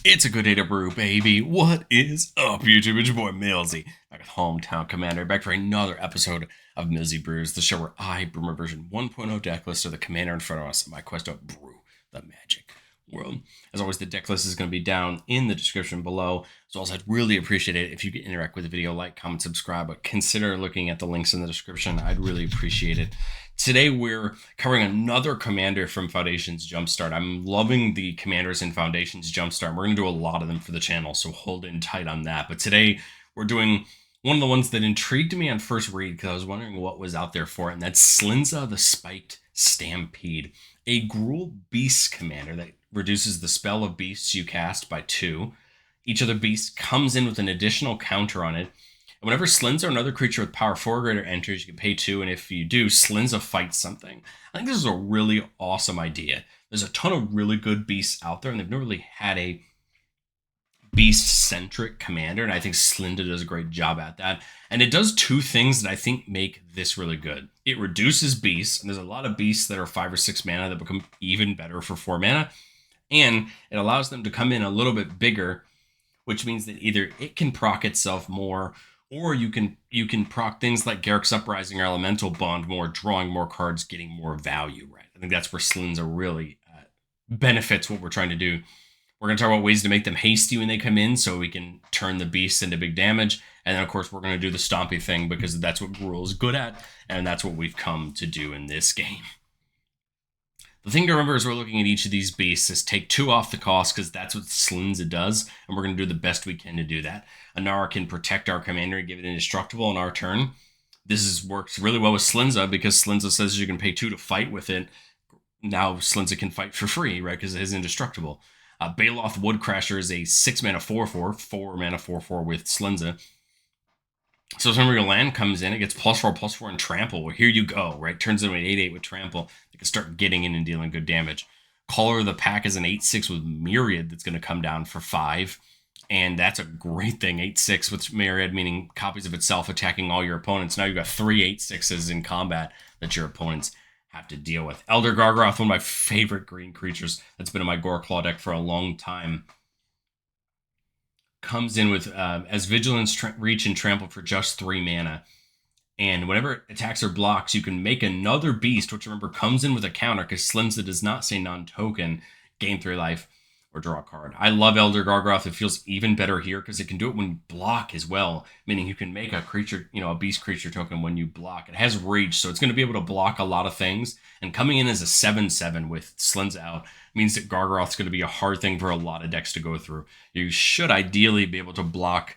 It's a good day to brew, baby. What is up, YouTube? It's your boy Millsy, back with Hometown Commander, back for another episode of Millsy Brews, the show where I brew my version 1.0 deck list of the commander in front of us in my quest to brew the magic world. As always, the deck list is going to be down in the description below, so also I'd really appreciate it if you could interact with the video, like, comment, subscribe, but consider looking at the links in the description. I'd really appreciate it. Today we're covering another commander from Foundations Jumpstart. I'm loving the commanders in Foundations Jumpstart. We're going to do a lot of them for the channel, so hold in tight on that. But today we're doing one of the ones that intrigued me on first read because I was wondering what was out there for it, and that's Slinza the Spiked Stampede, a Gruul Beast commander that reduces the spell of beasts you cast by 2. Each other beast comes in with an additional counter on it. And whenever Slinza or another creature with power 4 or greater enters, you can pay 2, and if you do, Slinza fights something. I think this is a really awesome idea. There's a ton of really good beasts out there, and they've never really had a beast-centric commander, and I think Slinza does a great job at that. And it does 2 things that I think make this really good. It reduces beasts, and there's a lot of beasts that are 5 or 6 mana that become even better for 4 mana, and it allows them to come in a little bit bigger, which means that either it can proc itself more, or you can proc things like Garruk's Uprising or Elemental Bond more, drawing more cards, getting more value, right? I think that's where Slinza really benefits what we're trying to do. We're going to talk about ways to make them hasty when they come in so we can turn the beasts into big damage. And then, of course, we're going to do the Stampede thing because that's what Gruul is good at, and that's what we've come to do in this game. The thing to remember as we're looking at each of these beasts is take 2 off the cost because that's what Slinza does, and we're going to do the best we can to do that. Anara can protect our commander and give it indestructible on our turn. This works really well with Slinza because Slinza says you can pay 2 to fight with it. Now Slinza can fight for free, right, because it is indestructible. Baloth Woodcrasher is a 6 mana 4/4, 4 mana 4/4 with Slinza. So whenever your land comes in, it gets +4/+4 and trample. Well, here you go, right? Turns into an 8/8 with trample. It can start getting in and dealing good damage. Caller of the Pack is an 8/6 with Myriad that's going to come down for 5. And that's a great thing. 8/6 with Myriad, meaning copies of itself attacking all your opponents. Now you've got 3 8/6s in combat that your opponents have to deal with. Elder Gargaroth, one of my favorite green creatures that's been in my Goreclaw deck for a long time, comes in with as Vigilance, Reach, and Trample for just 3 mana. And whenever it attacks or blocks, you can make another beast, which remember comes in with a counter because Slimza does not say non-token, gain 3 life, or draw a card. I love Elder Gargaroth. It feels even better here because it can do it when you block as well, meaning you can make a creature, a beast creature token when you block. It has reach, so it's going to be able to block a lot of things. And coming in as a 7/7 with Slinza out means that Gargaroth's going to be a hard thing for a lot of decks to go through. You should ideally be able to block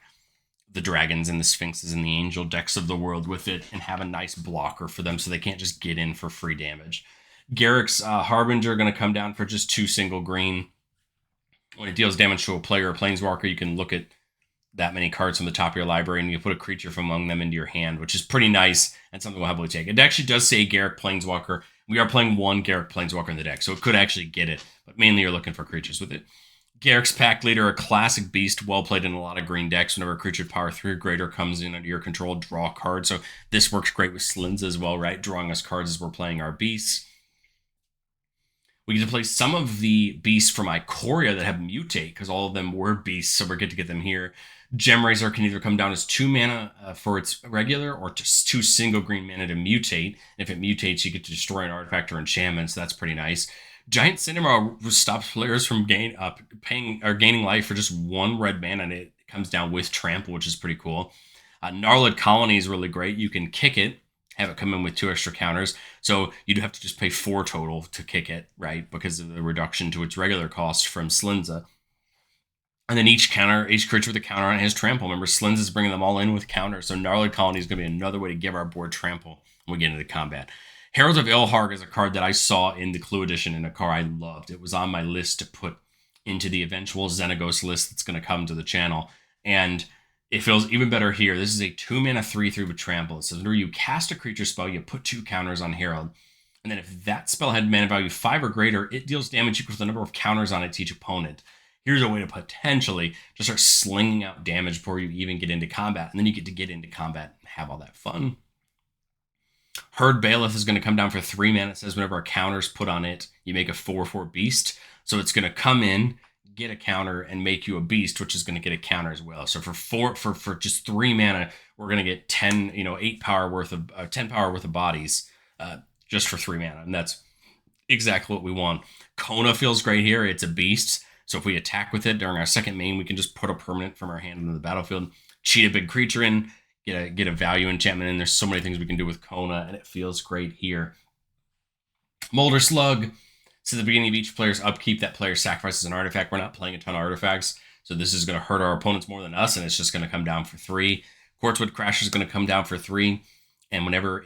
the dragons and the sphinxes and the angel decks of the world with it and have a nice blocker for them so they can't just get in for free damage. Garruk's Harbinger going to come down for just 2 single green. When it deals damage to a player or planeswalker, you can look at that many cards from the top of your library and you put a creature from among them into your hand, which is pretty nice and something we'll happily take. It actually does say Garruk Planeswalker. We are playing 1 Garruk Planeswalker in the deck, so it could actually get it, but mainly you're looking for creatures with it. Garruk's Pack Leader, a classic beast, well played in a lot of green decks. Whenever a creature with power 3 or greater comes in under your control, draw a card. So this works great with Slinza as well, right? Drawing us cards as we're playing our beasts. We get to play some of the beasts from Ikoria that have mutate, because all of them were beasts, so we're good to get them here. Gemrazor can either come down as 2 mana for its regular, or just 2 single green mana to mutate. And if it mutates, you get to destroy an artifact or enchantment, so that's pretty nice. Giant Cinema stops players from gaining life for just 1 red mana, and it comes down with trample, which is pretty cool. Gnarled Colony is really great. You can kick it, have it come in with 2 extra counters. So you'd have to just pay 4 total to kick it, right? Because of the reduction to its regular cost from Slinza. And then each creature with a counter on it has trample. Remember, Slinza's bringing them all in with counters. So Gnarled Colony is going to be another way to give our board trample when we get into combat. Herald of Ilharg is a card that I saw in the Clue Edition and a card I loved. It was on my list to put into the eventual Xenagos list that's going to come to the channel. And it feels even better here. This is a 2 mana 3/3 with trample. It says whenever you cast a creature spell, you put 2 counters on Herald. And then if that spell had mana value 5 or greater, it deals damage equal to the number of counters on it to each opponent. Here's a way to potentially just start slinging out damage before you even get into combat. And then you get to get into combat and have all that fun. Herd Bailiff is going to come down for 3 mana. It says whenever a counter's put on it, you make a 4/4 beast. So it's going to come in, get a counter, and make you a beast, which is going to get a counter as well. So for just 3 mana, we're going to get 10, 8 power worth of 10 power worth of bodies, just for 3 mana, and that's exactly what we want. Kona feels great here. It's a beast. So if we attack with it during our second main, we can just put a permanent from our hand into the battlefield, cheat a big creature in, get a value enchantment in. There's so many things we can do with Kona, and it feels great here. Molder Slug. So at the beginning of each player's upkeep, that player sacrifices an artifact. We're not playing a ton of artifacts, so this is going to hurt our opponents more than us, and it's just going to come down for 3. Quartzwood Crasher is going to come down for 3, and whenever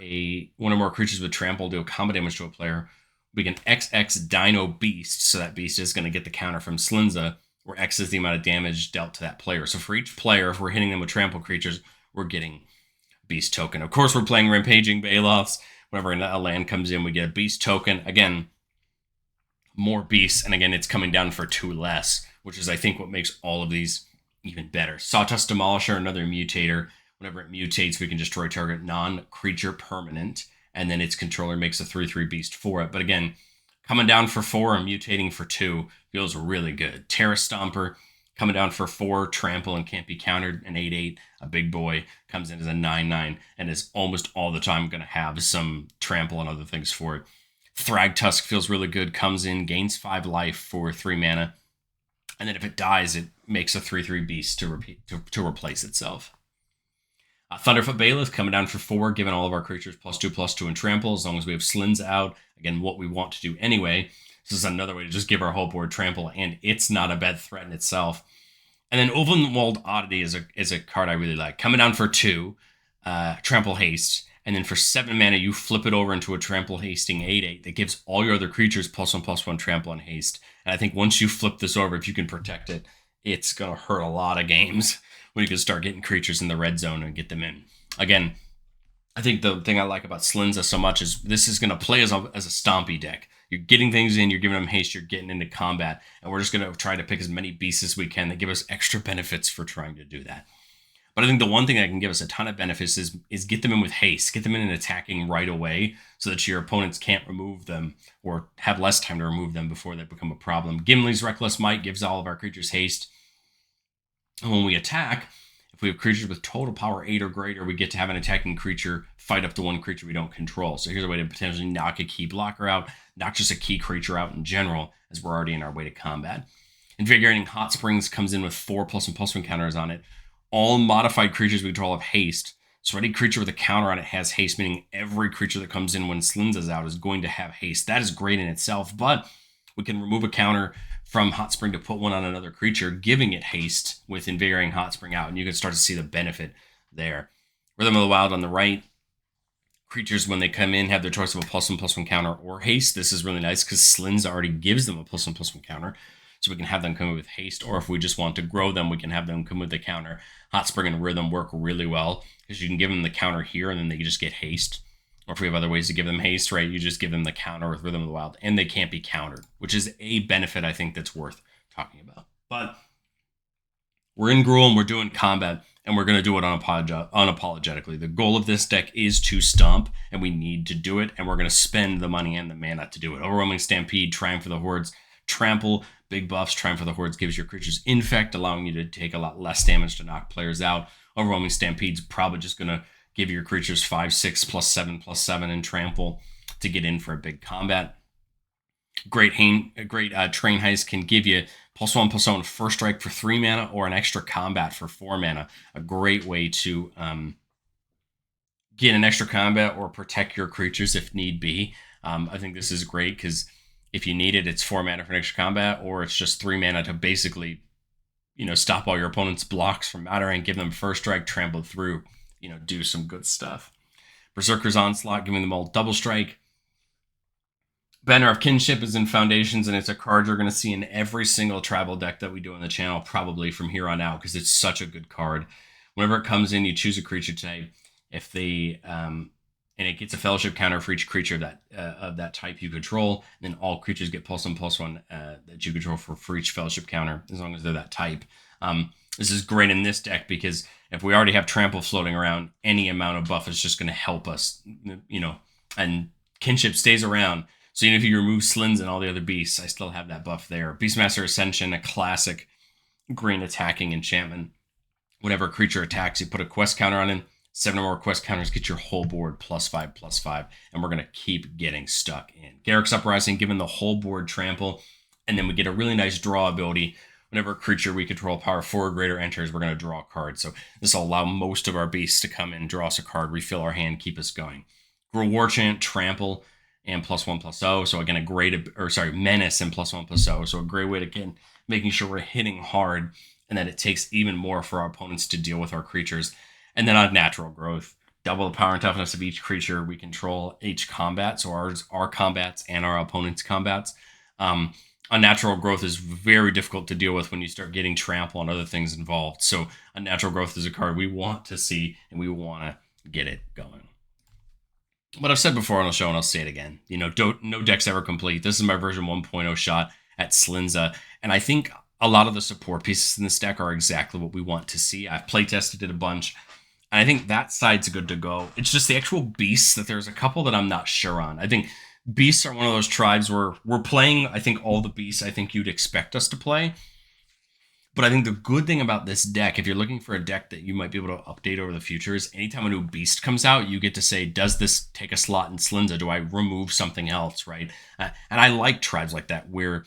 one or more creatures with trample do a combat damage to a player, we can XX Dino Beast, so that beast is going to get the counter from Slinza, where X is the amount of damage dealt to that player. So for each player, if we're hitting them with trample creatures, we're getting Beast token. Of course, we're playing Rampaging Baloths. Whenever a land comes in, we get a Beast token. Again, more beasts, and again, it's coming down for 2 less, which is, I think, what makes all of these even better. Sawdust Demolisher, another mutator. Whenever it mutates, we can destroy target non-creature permanent, and then its controller makes a 3/3 beast for it. But again, coming down for 4 and mutating for 2 feels really good. Terra Stomper, coming down for 4, trample and can't be countered, an 8/8, a big boy, comes in as a 9/9, and is almost all the time going to have some trample and other things for it. Thragtusk feels really good, comes in, gains 5 life for 3 mana, and then if it dies, it makes a 3/3 beast to replace itself. Thunderfoot Bailiff coming down for 4, giving all of our creatures +2/+2 and trample, as long as we have Slinza out. Again, what we want to do anyway. This is another way to just give our whole board trample, and it's not a bad threat in itself. And then Ulvenwald Oddity is a card I really like. Coming down for 2, trample haste, and then for 7 mana, you flip it over into a trample hasting 8/8 that gives all your other creatures +1/+1 trample and haste. And I think once you flip this over, if you can protect it, it's going to hurt a lot of games when you can start getting creatures in the red zone and get them in. Again, I think the thing I like about Slinza so much is this is going to play as a Stampede deck. You're getting things in, you're giving them haste, you're getting into combat, and we're just going to try to pick as many beasts as we can that give us extra benefits for trying to do that. But I think the one thing that can give us a ton of benefits is get them in with haste, get them in and attacking right away so that your opponents can't remove them or have less time to remove them before they become a problem. Gimli's Reckless Might gives all of our creatures haste. And when we attack, if we have creatures with total power 8 or greater, we get to have an attacking creature fight up to one creature we don't control. So here's a way to potentially knock a key blocker out, not just a key creature out in general, as we're already in our way to combat. Invigorating Hot Springs comes in with 4 +1/+1 counters on it. All modified creatures we control have haste. So any creature with a counter on it has haste, meaning every creature that comes in when Slinza's out is going to have haste. That is great in itself, but we can remove a counter from Hot Spring to put one on another creature, giving it haste with Invigorating Hot Spring out, and you can start to see the benefit there. Rhythm of the Wild on the right. Creatures, when they come in, have their choice of a +1/+1 counter or haste. This is really nice because Slinza already gives them a +1/+1 counter, so we can have them come in with haste, or if we just want to grow them, we can have them come with the counter. Hot Spring and Rhythm work really well because you can give them the counter here, and then they just get haste. Or if we have other ways to give them haste, right, you just give them the counter with Rhythm of the Wild, and they can't be countered, which is a benefit I think that's worth talking about. But we're in Gruul, and we're doing combat, and we're going to do it unapologetically. The goal of this deck is to stomp, and we need to do it, and we're going to spend the money and the mana to do it. Overwhelming Stampede, Triumph of the Hordes, Trample, big buffs. Triumph of the Hordes gives your creatures infect, allowing you to take a lot less damage to knock players out. Overwhelming Stampede's probably just going to give your creatures 5/6 +7/+7 and trample to get in for a big combat. Great Train Heist can give you +1/+1 first strike for 3 mana or an extra combat for 4 mana. A great way to get an extra combat or protect your creatures if need be. I think this is great because if you need it, it's 4 mana for an extra combat, or it's just 3 mana to basically, stop all your opponent's blocks from mattering, give them first strike, trample through, do some good stuff. Berserker's Onslaught, giving them all double strike. Banner of Kinship is in Foundations, and it's a card you're going to see in every single tribal deck that we do on the channel, probably from here on out, because it's such a good card. Whenever it comes in, you choose a creature type. If they and it gets a fellowship counter for each creature of that type you control. And then all creatures get +1/+1 that you control for each fellowship counter, as long as they're that type. This is great in this deck because if we already have trample floating around, any amount of buff is just going to help us, and Kinship stays around So even if you remove Slinza and all the other beasts, I still have that buff there. Beastmaster Ascension, a classic green attacking enchantment. Whenever a creature attacks, you put a quest counter on it. 7 or more quest counters get your whole board +5/+5, and we're going to keep getting stuck in. Garruk's Uprising, given the whole board trample, and then we get a really nice draw ability. Whenever a creature we control power 4 or greater enters, we're going to draw a card. So this will allow most of our beasts to come in, draw us a card, refill our hand, keep us going. Gruul Warchant, Trample, and +1/+0. So again, Menace and +1/+0. So a great way to get making sure we're hitting hard and that it takes even more for our opponents to deal with our creatures. And then Unnatural Growth, double the power and toughness of each creature we control each combat. So our combats and our opponent's combats. Unnatural Growth is very difficult to deal with when you start getting trample and other things involved. So Unnatural Growth is a card we want to see and we want to get it going. What I've said before on the show, and I'll say it again, no deck's ever complete. This is my version 1.0 shot at Slinza, and I think a lot of the support pieces in this deck are exactly what we want to see. I've playtested it a bunch, and I think that side's good to go. It's just the actual beasts that there's a couple that I'm not sure on. I think beasts are one of those tribes where we're playing, I think, all the beasts I think you'd expect us to play. But I think the good thing about this deck, if you're looking for a deck that you might be able to update over the future, is anytime a new beast comes out, you get to say, does this take a slot in Slinza? Do I remove something else, right? And I like tribes like that, where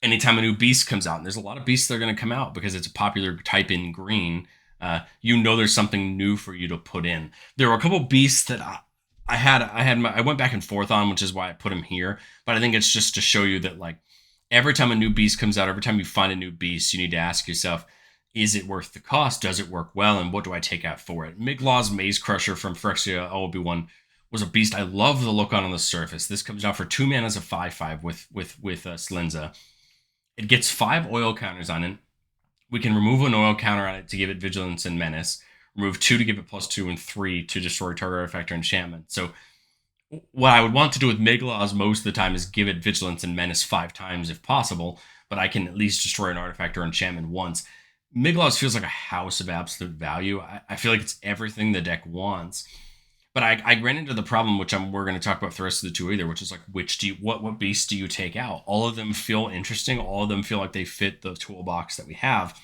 anytime a new beast comes out, and there's a lot of beasts that are going to come out because it's a popular type in green, there's something new for you to put in. There were a couple beasts that I went back and forth on, which is why I put them here. But I think it's just to show you that, like, every time a new beast comes out, every time you find a new beast, you need to ask yourself, is it worth the cost? Does it work well? And what do I take out for it? Miglaw's Maze Crusher from Phyrexia Obi-Wan was a beast I love the look on the surface. This comes out for 2 mana as a 5/5 with Slinza. It gets 5 oil counters on it. We can remove an oil counter on it to give it Vigilance and Menace. Remove 2 to give it +2 and 3 to destroy target artifact or enchantment. So what I would want to do with Miglaws most of the time is give it Vigilance and Menace 5 times if possible, but I can at least destroy an artifact or enchantment once. Miglaws feels like a house of absolute value. I feel like it's everything the deck wants. But I ran into the problem, which we're going to talk about for the rest of the two either, which is like, what beast do you take out? All of them feel interesting. All of them feel like they fit the toolbox that we have.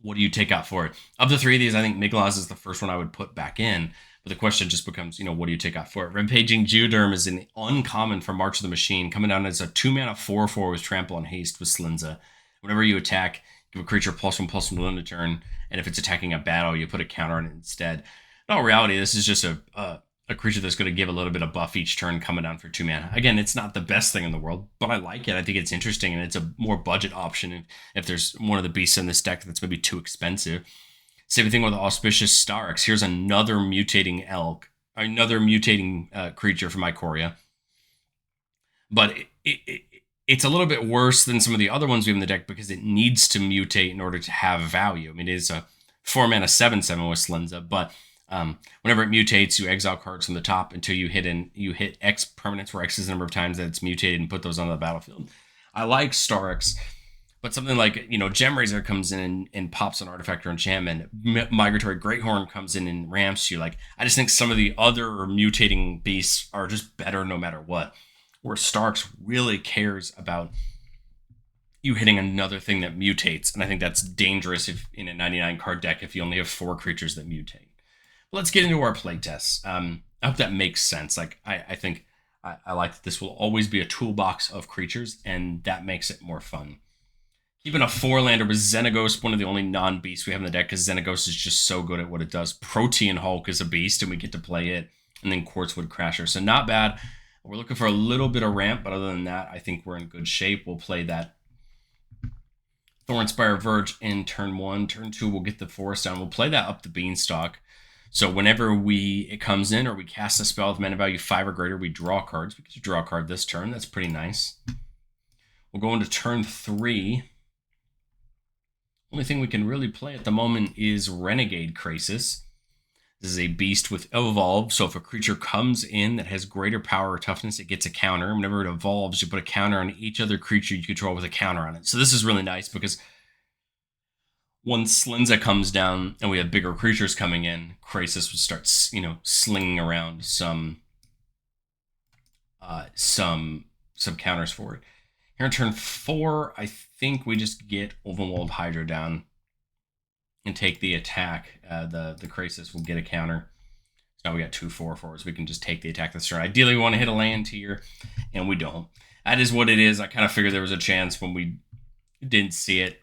What do you take out for it? Of the 3 of these, I think Miglaws is the first one I would put back in. But the question just becomes, what do you take out for it? Rampaging Geoderm is an uncommon for March of the Machine, coming down as a 2 mana 4/4 with Trample and Haste with Slinza. Whenever you attack, give a creature +1/+1 within a turn, and if it's attacking a battle, you put a counter on it instead. In all reality, this is just a creature that's going to give a little bit of buff each turn coming down for 2 mana. Again, it's not the best thing in the world, but I like it. I think it's interesting, and it's a more budget option if there's one of the beasts in this deck that's maybe too expensive. Same thing with Auspicious Starks. Here's another mutating creature from Ikoria. But it's a little bit worse than some of the other ones we have in the deck because it needs to mutate in order to have value. I mean, it is a 4 mana 7/7 with Slinza, but whenever it mutates, you exile cards from the top until you hit X permanents, where X is the number of times that it's mutated, and put those on the battlefield. I like Starks. But something like, Gemrazor comes in and pops an artifact or enchantment. Migratory Greathorn comes in and ramps you. Like, I just think some of the other mutating beasts are just better no matter what. Where Starks really cares about you hitting another thing that mutates. And I think that's dangerous if in a 99 card deck if you only have 4 creatures that mutate. But let's get into our playtests. I hope that makes sense. Like, I think I like that this will always be a toolbox of creatures, and that makes it more fun. Keeping a 4-lander with Xenagos, one of the only non-beasts we have in the deck, because Xenagos is just so good at what it does. Protean Hulk is a beast, and we get to play it. And then Quartzwood Crasher. So not bad. We're looking for a little bit of ramp, but other than that, I think we're in good shape. We'll play that Thornspire Verge in turn 1. Turn 2, we'll get the Forest down. We'll play that up the Beanstalk. So whenever it comes in or we cast a spell with mana value 5 or greater, we draw cards. We get to draw a card this turn. That's pretty nice. We'll go into turn 3. Only thing we can really play at the moment is Renegade Krasis. This is a beast with Evolve, so if a creature comes in that has greater power or toughness, it gets a counter. Whenever it evolves, you put a counter on each other creature you control with a counter on it. So this is really nice because once Slinza comes down and we have bigger creatures coming in, Krasis would start, slinging around some some counters for it. Here on turn 4, I think we just get Overwhelmed Hydra down and take the attack. The Krasis will get a counter. So now we got 2/4/4s. We can just take the attack this turn. Ideally, we want to hit a land here, and we don't. That is what it is. I kind of figured there was a chance when we didn't see it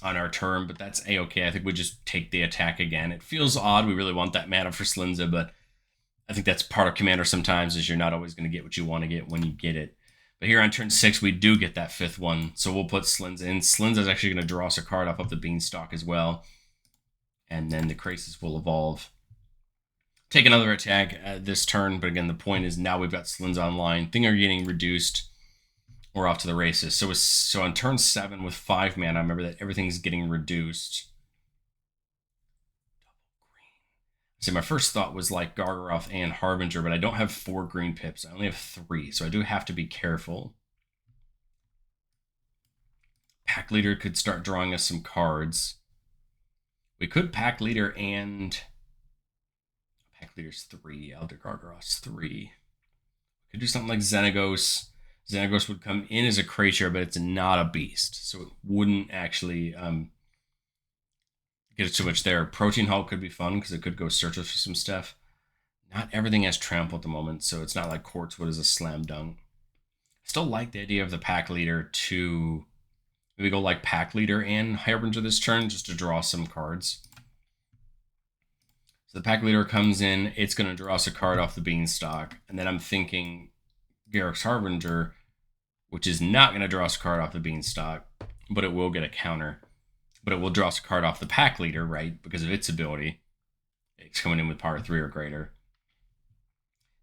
on our turn, but that's a-okay. I think we just take the attack again. It feels odd. We really want that mana for Slinza, but I think that's part of Commander sometimes, is you're not always going to get what you want to get when you get it. But here on turn 6, we do get that 5th one, so we'll put Slinza in. Slinza's actually going to draw us a card off of the Beanstalk as well, and then the Krasis will evolve. Take another attack this turn, but again, the point is now we've got Slinza online. Things are getting reduced. We're off to the races. So on turn 7 with 5 mana, I remember that everything's getting reduced. So my first thought was like Gargaroth and Harbinger, but I don't have 4 green pips. I only have 3, so I do have to be careful. Pack Leader could start drawing us some cards. We could Pack Leader and... Pack Leader's 3, Elder Gargaroth's 3. We could do something like Xenagos. Xenagos would come in as a creature, but it's not a beast, so it wouldn't actually... get too much there. Protein Hulk could be fun because it could go search for some stuff. Not everything has trample at the moment, so it's not like Quartzwood is a slam dunk. Still like the idea of the Pack Leader to maybe go like Pack Leader and Harbinger this turn just to draw some cards. So the Pack Leader comes in, it's going to draw us a card off the Beanstalk, and then I'm thinking Garruk's Harbinger, which is not going to draw us a card off the Beanstalk, but it will get a counter. But it will draw us a card off the Pack Leader, right? Because of its ability. It's coming in with power 3 or greater.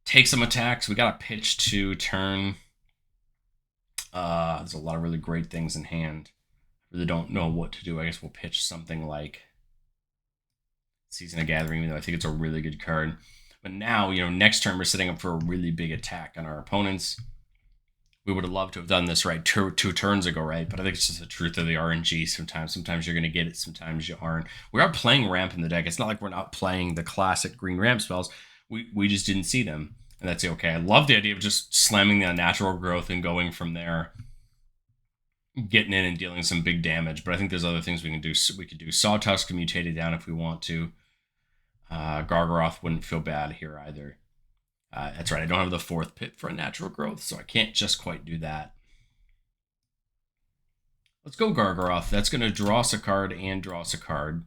Take some attacks. We got a pitch to turn. There's a lot of really great things in hand. I really don't know what to do. I guess we'll pitch something like Season of Gathering, even though I think it's a really good card. But now, next turn we're setting up for a really big attack on our opponents. We would have loved to have done this right two turns ago, right? But I think it's just the truth of the RNG sometimes. Sometimes you're going to get it, sometimes you aren't. We are playing ramp in the deck. It's not like we're not playing the classic green ramp spells. We just didn't see them, and that's okay. I love the idea of just slamming the unnatural growth and going from there, getting in and dealing some big damage. But I think there's other things we can do. We could do Sawtusk and mutate it down if we want to. Gargaroth wouldn't feel bad here either. That's right, I don't have the 4th pit for a natural growth, so I can't just quite do that. Let's go Gargaroth. That's going to draw us a card and draw us a card,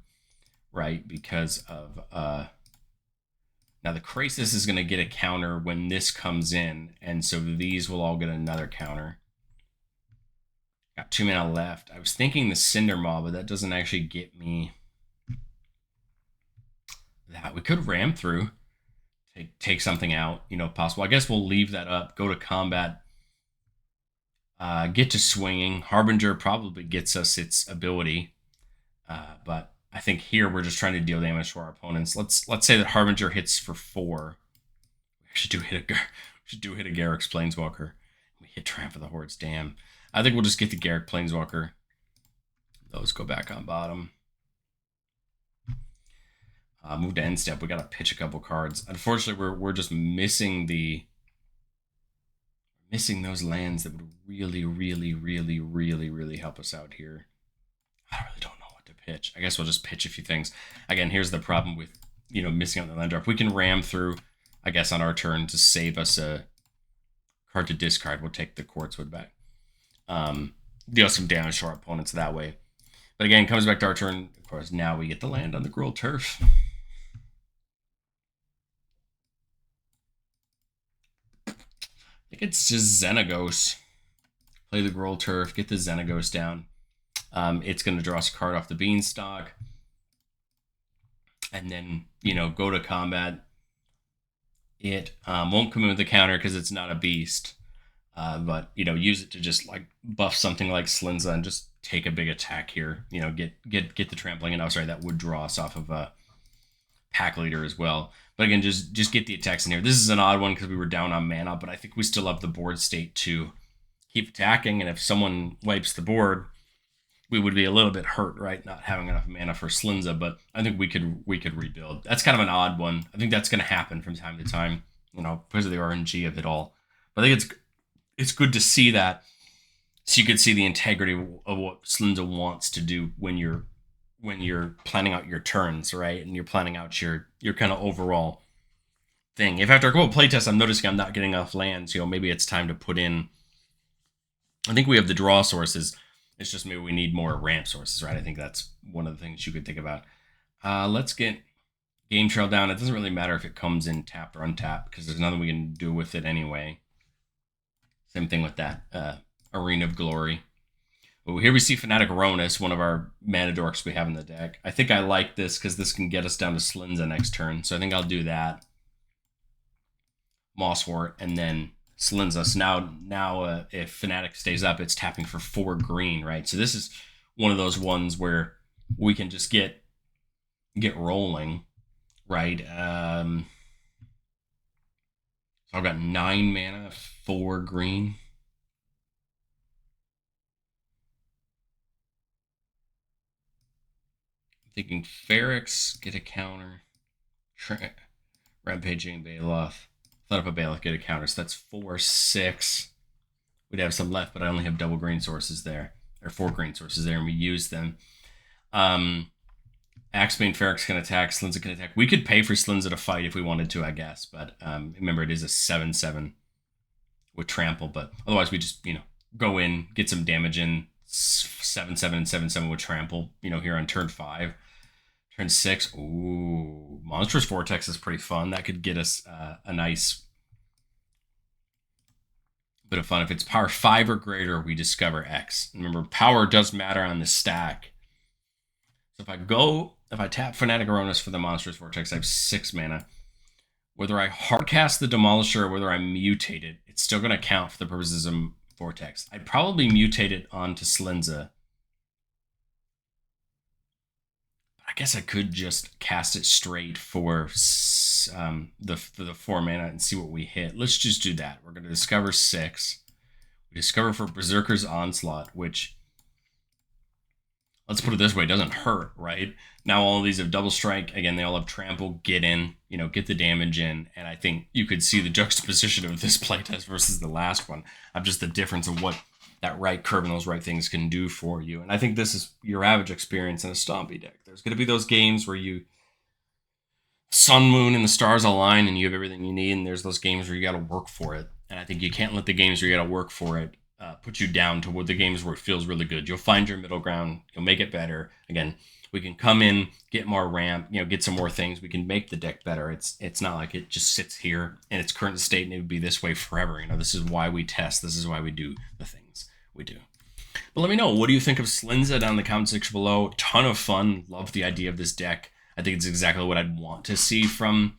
right? Because of... now the Krasis is going to get a counter when this comes in, and so these will all get another counter. Got 2 mana left. I was thinking the Cinder Maw, but that doesn't actually get me that. We could ram through. Take something out, possible. I guess we'll leave that up, go to combat, get to swinging. Harbinger probably gets us its ability, but I think here we're just trying to deal damage to our opponents. Let's say that Harbinger hits for 4. We should do hit a Garruk's Planeswalker. We hit Tramp of the Hordes. Damn. I think we'll just get the Garruk Planeswalker. Those go back on bottom. Move to end step. We got to pitch a couple cards. Unfortunately, we're just missing those lands that would really, really, really, really, really help us out here. I really don't know what to pitch. I guess we'll just pitch a few things. Again, here's the problem with missing out the land drop. We can ram through, I guess, on our turn to save us a card to discard. We'll take the Quartzwood back. Deal some damage to our opponents that way. But again, comes back to our turn. Of course, now we get the land on the Gruul Turf. I think it's just Xenagos. Play the Gruul Turf, get the Xenagos down. It's going to draw us a card off the Beanstalk. And then, go to combat. It won't come in with a counter because it's not a beast. But, use it to just, buff something like Slinza and just take a big attack here. Get the trampling. And, that would draw us off of a Pack Leader as well. But again, just get the attacks in here. This is an odd one because we were down on mana, but I think we still have the board state to keep attacking. And if someone wipes the board, we would be a little bit hurt, right? Not having enough mana for Slinza, but I think we could rebuild. That's kind of an odd one. I think that's going to happen from time to time. because of the RNG of it all. But I think it's good to see that, so you could see the integrity of what Slinza wants to do when you're planning out your turns, right? And you're planning out your kind of overall thing. If after a couple of playtests I'm noticing I'm not getting enough lands, maybe it's time to put in. I think we have the draw sources. It's just maybe we need more ramp sources, right? I think that's one of the things you could think about. Let's get Game Trail down. It doesn't really matter if it comes in tapped or untapped because there's nothing we can do with it anyway. Same thing with that Arena of Glory. Well, here we see Fanatic Ronus, one of our mana dorks we have in the deck. I think I like this because this can get us down to Slinza next turn. So I think I'll do that. Mosswort, and then Slinza. So now if Fnatic stays up, it's tapping for 4 green, right? So this is one of those ones where we can just get rolling, right? So I've got 9 mana, 4 green. I'm thinking Ferrex, get a counter. Rampaging Baloth. Let up a Baloth, get a counter. So that's 4, 6. We'd have some left, but I only have double green sources there. Or 4 green sources there, and we use them. Axebane Ferrex can attack, Slinza can attack. We could pay for Slinza to fight if we wanted to, I guess. But remember, it is a 7/7 with trample. But otherwise, we just, go in, get some damage in. 7/7 and 7/7 with trample, here on turn 5. Turn 6, ooh, Monstrous Vortex is pretty fun. That could get us a nice bit of fun. If it's power 5 or greater, we discover X. Remember, power does matter on the stack. So if I tap Fanatic Aronis for the Monstrous Vortex, I have 6 mana. Whether I hardcast the Demolisher or whether I mutate it, it's still going to count for the purposes of Vortex. I'd probably mutate it onto Slinza. I guess I could just cast it straight for the 4 mana and see what we hit. Let's just do that. We're going to discover 6. We discover for Berserker's Onslaught, which, let's put it this way, doesn't hurt, right? Now all of these have double strike. Again, they all have trample, get in, get the damage in. And I think you could see the juxtaposition of this playtest versus the last one of just the difference of what that right curve and those right things can do for you. And I think this is your average experience in a Stampede deck. There's going to be those games where you sun, moon, and the stars align and you have everything you need. And there's those games where you got to work for it. And I think you can't let the games where you got to work for it put you down to the games where it feels really good. You'll find your middle ground. You'll make it better. Again, we can come in, get more ramp, get some more things. We can make the deck better. It's not like it just sits here in its current state and it would be this way forever. This is why we test. This is why we do the things we do. But let me know, what do you think of Slinza down in the comment section below? Ton of fun. Love the idea of this deck. I think it's exactly what I'd want to see from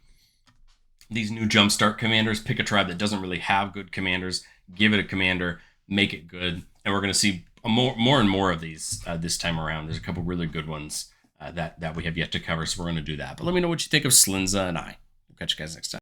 these new Jumpstart commanders. Pick a tribe that doesn't really have good commanders. Give it a commander. Make it good. And we're going to see more and more of these this time around. There's a couple really good ones that we have yet to cover, so we're going to do that. But let me know what you think of Slinza and I. We'll catch you guys next time.